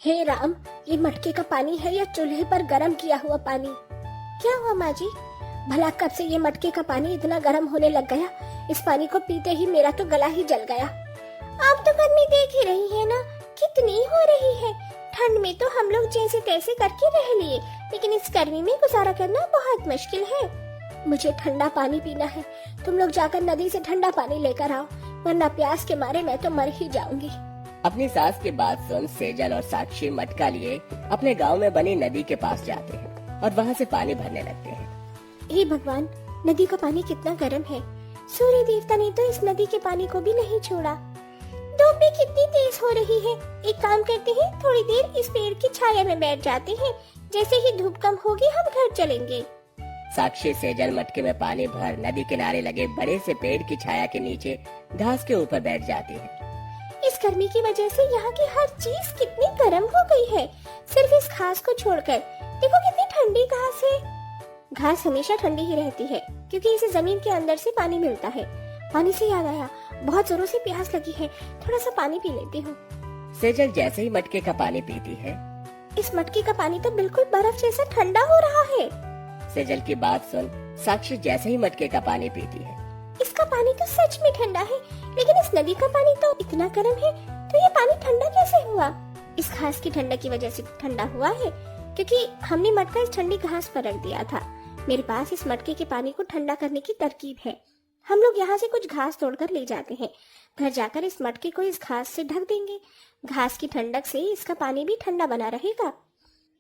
हे राम, ये मटके का पानी है या चूल्हे पर गरम किया हुआ पानी? क्या हुआ माँ जी? भला कब से ये मटके का पानी इतना गर्म होने लग गया? इस पानी को पीते ही मेरा तो गला ही जल गया। आप तो गर्मी देख ही रही है ना, कितनी हो रही है। ठंड में तो हम लोग जैसे तैसे करके रह लिए, लेकिन इस गर्मी में गुजारा करना बहुत मुश्किल है। मुझे ठंडा पानी पीना है। तुम लोग जाकर नदी से ठंडा पानी लेकर आओ, वरना प्यास के मारे मैं तो मर ही जाऊंगी। अपनी सास की बात सुन सेजल और साक्षी मटका लिए अपने गांव में बनी नदी के पास जाते हैं और वहां से पानी भरने लगते हैं। हे भगवान, नदी का पानी कितना गर्म है। सूर्य देवता ने तो इस नदी के पानी को भी नहीं छोड़ा। धूप भी कितनी तेज हो रही है। एक काम करते हैं, थोड़ी देर इस पेड़ की छाया में बैठ जाते हैं। जैसे ही धूप कम होगी हम घर चलेंगे। साक्षी सेजल मटके में पानी भर नदी किनारे लगे बड़े से पेड़ की छाया के नीचे घास के ऊपर बैठ जाती है। इस गर्मी की वजह से यहाँ की हर चीज कितनी गर्म हो गई है, सिर्फ इस घास को छोड़कर। देखो कितनी ठंडी घास है। घास हमेशा ठंडी ही रहती है क्योंकि इसे जमीन के अंदर से पानी मिलता है। पानी से याद आया, बहुत जोरों से प्यास लगी है, थोड़ा सा पानी पी लेती हूँ। सेजल जैसे ही मटके का पानी पीती है, इस मटके का पानी तो बिल्कुल बर्फ जैसा ठंडा हो रहा है। सेजल की बात सुन साक्षी जैसे ही मटके का पानी पीती है, इसका पानी तो सच में ठंडा है, लेकिन इस नदी का पानी तो इतना गर्म है, तो ये पानी ठंडा कैसे हुआ? इस घास की ठंडक की वजह से ठंडा हुआ है, क्योंकि हमने मटका इस ठंडी घास पर रख दिया था। मेरे पास इस मटके के पानी को ठंडा करने की तरकीब है। हम लोग यहाँ से कुछ घास तोड़कर ले जाते हैं। घर जाकर इस मटके को इस घास से ढक देंगे। घास की ठंडक से इसका पानी भी ठंडा बना रहेगा।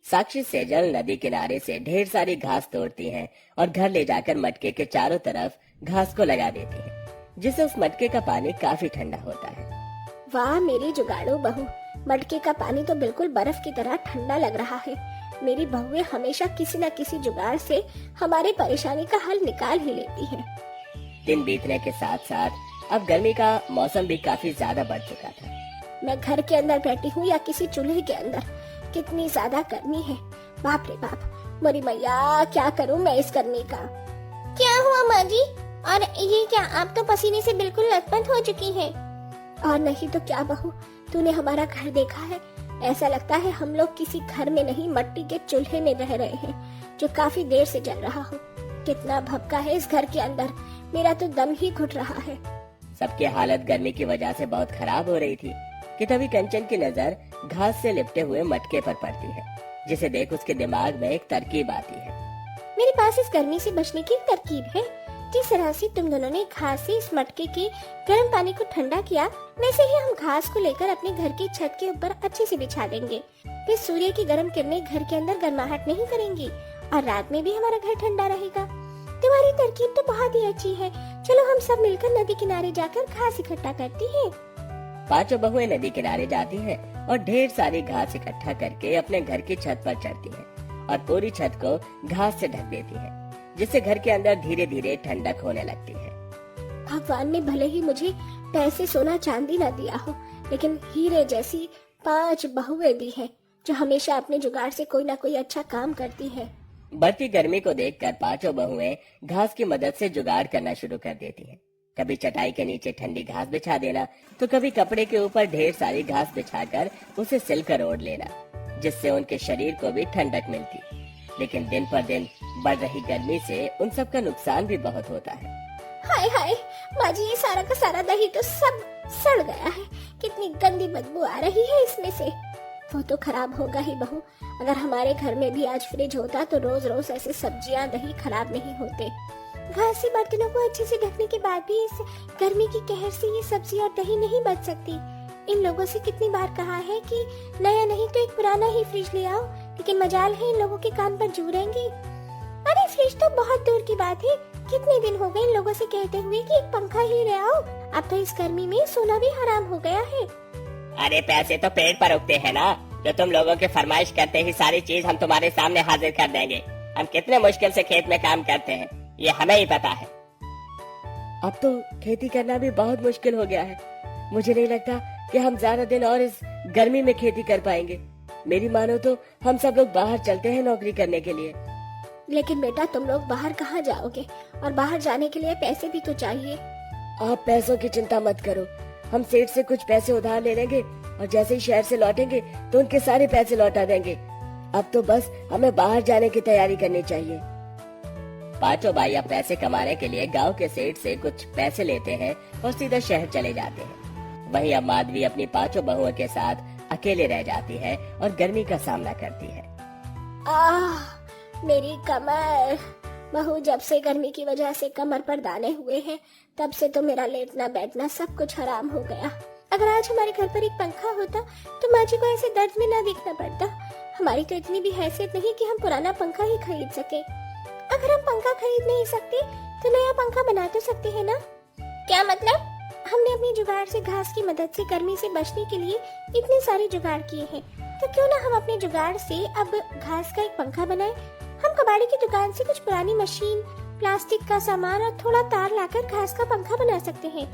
साक्षी सेजल नदी किनारे से ढेर सारी घास तोड़ती हैं और घर ले जाकर मटके के चारों तरफ घास को लगा देती हैं, जिससे उस मटके का पानी काफी ठंडा होता है। वाह मेरी जुगाड़ू बहू, मटके का पानी तो बिल्कुल बर्फ की तरह ठंडा लग रहा है। मेरी बहुएं हमेशा किसी न किसी जुगाड़ से हमारी परेशानी का हल निकाल ही लेती हैं। दिन बीतने के साथ साथ अब गर्मी का मौसम भी काफी ज्यादा बढ़ चुका था। मैं घर के अंदर बैठी हूँ या किसी चूल्हे के अंदर, कितनी ज्यादा गर्मी है। बाप रे बाप, मोरी मैया, क्या करूँ मैं इस गर्मी का। क्या हुआ माँ जी? और ये क्या, आप तो पसीने से बिल्कुल लथपथ हो चुकी हैं। और नहीं तो क्या बहू, तूने हमारा घर देखा है? ऐसा लगता है हम लोग किसी घर में नहीं, मट्टी के चूल्हे में रह रहे हैं, जो काफी देर से जल रहा हो। कितना भपका है इस घर के अंदर, मेरा तो दम ही घुट रहा है। सबकी हालत गर्मी की वजह से बहुत खराब हो रही थी कि तभी कंचन की नजर घास से लिपटे हुए मटके पर पड़ती है, जिसे देख उसके दिमाग में एक तरकीब आती है। मेरे पास इस गर्मी से बचने की तरकीब है। जिस तरह से तुम दोनों ने घास से इस मटके के गर्म पानी को ठंडा किया, वैसे ही हम घास को लेकर अपने घर की छत के ऊपर अच्छे से बिछा देंगे। फिर सूर्य की गर्म किरणें घर के अंदर गर्माहट नहीं करेंगी और रात में भी हमारा घर ठंडा रहेगा। तुम्हारी तरकीब तो बहुत ही अच्छी है। चलो हम सब मिलकर नदी किनारे जाकर घास इकट्ठा करती हैं। पांचों बहुएं नदी किनारे जाती हैं और ढेर सारी घास इकट्ठा करके अपने घर की छत पर चढ़ती हैं और पूरी छत को घास से ढक देती हैं, जिससे घर के अंदर धीरे धीरे ठंडक होने लगती है। भगवान ने भले ही मुझे पैसे सोना चांदी न दिया हो, लेकिन हीरे जैसी 5 बहुएं दी हैं, जो हमेशा अपने जुगाड़ से कोई ना कोई अच्छा काम करती है। बढ़ती गर्मी को देखकर पांचों बहुएं घास की मदद से जुगाड़ करना शुरू कर देती हैं। कभी चटाई के नीचे ठंडी घास बिछा देना, तो कभी कपड़े के ऊपर ढेर सारी घास बिछाकर उसे सिलकर ओढ़ लेना, जिससे उनके शरीर को भी ठंडक मिलती। लेकिन दिन पर दिन बढ़ रही गर्मी से उन सब का नुकसान भी बहुत होता है। हाय हाय माँ जी, ये सारा का सारा दही तो सब सड़ गया है। कितनी गंदी बदबू आ रही है इसमें से। वो तो खराब होगा ही बहू। अगर हमारे घर में भी आज फ्रिज होता तो रोज रोज ऐसे सब्जियां दही खराब नहीं होते। घासी बर्तनों को अच्छे से ढकने के बाद भी इस गर्मी की कहर से ये सब्जी और दही नहीं बच सकती। इन लोगों से कितनी बार कहा है कि नया नहीं तो एक पुराना ही फ्रिज ले आओ, लेकिन मजाल है इन लोगों के कान पर जू रहेंगे। अरे फ्रिज तो बहुत दूर की बात है। कितने दिन हो गए इन लोगों से कहते हुए कि एक पंखा ही ले आओ। अब तो इस गर्मी में सोना भी हराम हो गया है। अरे पैसे तो पेड़ पर उगते हैं ना, जो तुम लोगों के फरमाइश करते ही सारी चीज हम तुम्हारे सामने हाजिर कर देंगे। हम कितने मुश्किल से खेत में काम करते हैं, ये हमें ही पता है। अब तो खेती करना भी बहुत मुश्किल हो गया है। मुझे नहीं लगता कि हम ज्यादा दिन और इस गर्मी में खेती कर पाएंगे। मेरी मानो तो हम सब लोग बाहर चलते हैं नौकरी करने के लिए। लेकिन बेटा, तुम लोग बाहर कहाँ जाओगे? और बाहर जाने के लिए पैसे भी तो चाहिए। आप पैसों की चिंता मत करो, हम सेठ से कुछ पैसे उधार ले लेंगे और जैसे ही शहर से लौटेंगे तो उनके सारे पैसे लौटा देंगे। अब तो बस हमें बाहर जाने की तैयारी करनी चाहिए। पांचों भाई अब पैसे कमाने के लिए गांव के सेठ से कुछ पैसे लेते हैं और सीधा शहर चले जाते हैं। वहीं अब माधवी अपनी पांचों बहुओं के साथ अकेले रह जाती है और गर्मी का सामना करती है। मेरी कमर। बहू, जब से गर्मी की वजह से कमर पर दाने हुए हैं तब से तो मेरा लेटना बैठना सब कुछ हराम हो गया। अगर आज हमारे घर पर एक पंखा होता तो माँ जी को ऐसे दर्द में ना देखना पड़ता। हमारी तो इतनी भी हैसियत नहीं कि हम पुराना पंखा ही खरीद सके। अगर हम पंखा खरीद नहीं सकते तो नया पंखा बना तो सकते हैं ना? क्या मतलब? हमने अपनी जुगाड़ से घास की मदद से गर्मी से बचने के लिए इतने सारे जुगाड़ किए हैं, तो क्यों ना हम अपने जुगाड़ से अब घास का एक पंखा बनाएं। हम कबाड़ी की दुकान से कुछ पुरानी मशीन, प्लास्टिक का सामान और थोड़ा तार लाकर घास का पंखा बना सकते हैं।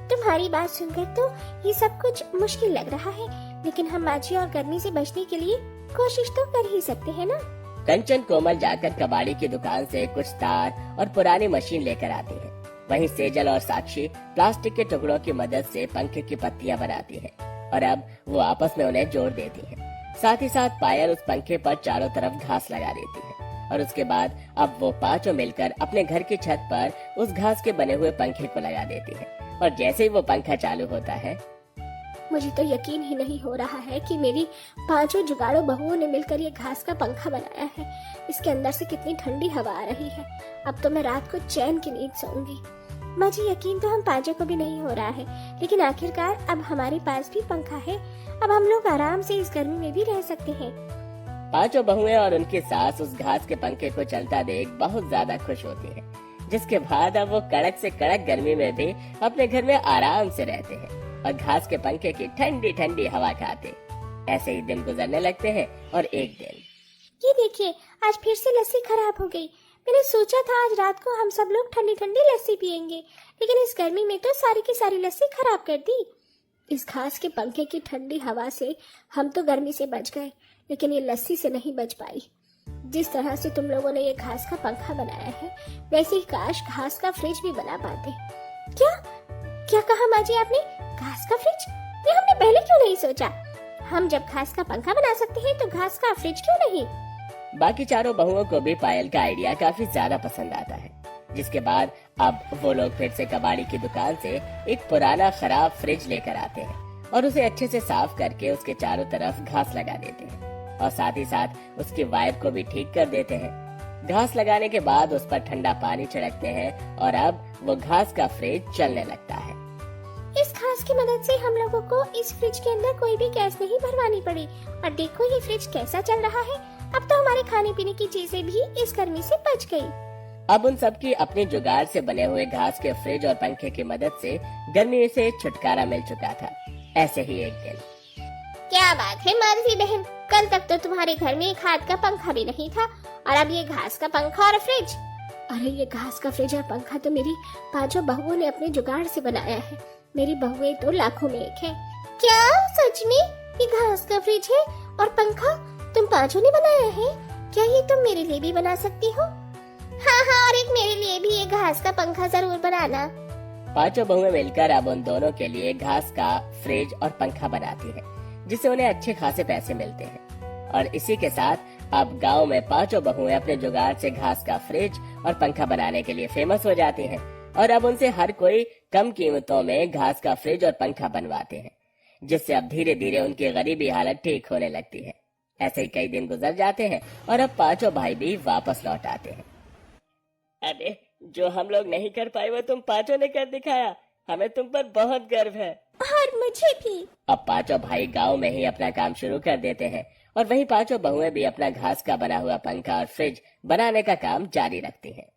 तुम्हारी बात सुनकर तो ये सब कुछ मुश्किल लग रहा है, लेकिन हम माजी और गर्मी से बचने के लिए कोशिश तो कर ही सकते हैं ना। कंचन कोमल जाकर कबाड़ी की दुकान से कुछ तार और पुरानी मशीन लेकर आती है। वहीं सेजल और साक्षी प्लास्टिक के टुकड़ों की मदद से पंखे की पत्तियां बनाती है और अब वो आपस में उन्हें जोड़ देती है। साथ ही साथ पायल उस पंखे पर चारों तरफ घास लगा देती है और उसके बाद अब वो पांचों मिलकर अपने घर की छत पर उस घास के बने हुए पंखे को लगा देती है और जैसे ही वो पंखा चालू होता है, मुझे तो यकीन ही नहीं हो रहा है कि मेरी पांचों जुगाड़ों बहुओं ने मिलकर ये घास का पंखा बनाया है। इसके अंदर से कितनी ठंडी हवा आ रही है। अब तो मैं रात को चैन की नींद सोऊंगी। माँ जी, यकीन तो हम पांचों को भी नहीं हो रहा है, लेकिन आखिरकार अब हमारे पास भी पंखा है। अब हम लोग आराम से इस गर्मी में भी रह सकते हैं। पांचों बहुएं और उनकी सास उस घास के पंखे को चलता देख बहुत ज्यादा खुश होती हैं, जिसके बाद अब वो कड़क से कड़क गर्मी में भी अपने घर में आराम से रहते हैं और घास के पंखे की ठंडी ठंडी हवा खाते। ऐसे ही दिन गुजरने लगते हैं और एक दिन, ये देखिए, आज फिर से लस्सी खराब हो गई। मैंने सोचा था आज रात को हम सब लोग ठंडी ठंडी लस्सी पियेंगे, लेकिन इस गर्मी में तो सारी की सारी लस्सी खराब कर दी। इस घास के पंखे की ठंडी हवा से हम तो गर्मी से बच गए, लेकिन ये लस्सी से नहीं बच पाई। जिस तरह से तुम लोगों ने ये घास का पंखा बनाया है, वैसे ही काश घास का फ्रिज भी बना पाते। क्या क्या कहा माँ जी आपने? घास का फ्रिज? ये हमने पहले क्यों नहीं सोचा? हम जब घास का पंखा बना सकते हैं तो घास का फ्रिज क्यों नहीं? बाकी चारों बहुओं को भी पायल का आइडिया काफी ज्यादा पसंद आता है, जिसके बाद अब वो लोग फिर से कबाड़ी की दुकान से एक पुराना खराब फ्रिज लेकर आते हैं और उसे अच्छे से साफ करके उसके चारों तरफ घास लगा देते हैं और साथ ही साथ उसकी वायर को भी ठीक कर देते हैं। घास लगाने के बाद उस पर ठंडा पानी छिड़कते हैं और अब वो घास का फ्रिज चलने लगता है। इस घास की मदद से हम लोगों को इस फ्रिज के अंदर कोई भी गैस नहीं भरवानी पड़ी और देखो ये फ्रिज कैसा चल रहा है। अब तो हमारे खाने पीने की चीजें भी इस गर्मी से बच गई। अब उन सबकी अपने जुगाड़ से बने हुए घास के फ्रिज और पंखे की मदद से गर्मी से छुटकारा मिल चुका था। ऐसे ही एक दिन, क्या बात है माधवी बहन, कल तक तो तुम्हारे घर में एक हाथ का पंखा भी नहीं था और अब ये घास का पंखा और फ्रिज। अरे ये घास का फ्रिज और पंखा तो मेरी पांचों बहुओं ने अपने जुगाड़ से बनाया है। मेरी बहुएं तो लाखों में एक है। क्या सच में ये घास का फ्रिज है और पंखा तुम पांचों ने बनाया है? क्या ये तुम मेरे लिए भी बना सकती हो? हाँ हाँ, और एक मेरे लिए भी ये घास का पंखा जरूर बनाना। पांचों बहुएं मिलकर अब उन दोनों के लिए घास का फ्रिज और पंखा बनाती है, जिससे उन्हें अच्छे खासे पैसे मिलते हैं। और इसी के साथ अब गांव में पांचों बहुएं अपने जुगाड़ से घास का फ्रिज और पंखा बनाने के लिए फेमस हो जाती हैं और अब उनसे हर कोई कम कीमतों में घास का फ्रिज और पंखा बनवाते हैं, जिससे अब धीरे धीरे उनकी गरीबी हालत ठीक होने लगती है। ऐसे ही कई दिन गुजर जाते हैं और अब पांचों भाई भी वापस लौट आते हैं। अरे, जो हम लोग नहीं कर पाए वो तुम पांचों ने कर दिखाया। हमें तुम पर बहुत गर्व है। और मुझे भी। अब पांचों भाई गांव में ही अपना काम शुरू कर देते हैं और वहीं पांचों बहुएं भी अपना घास का बना हुआ पंखा और फ्रिज बनाने का काम जारी रखती हैं।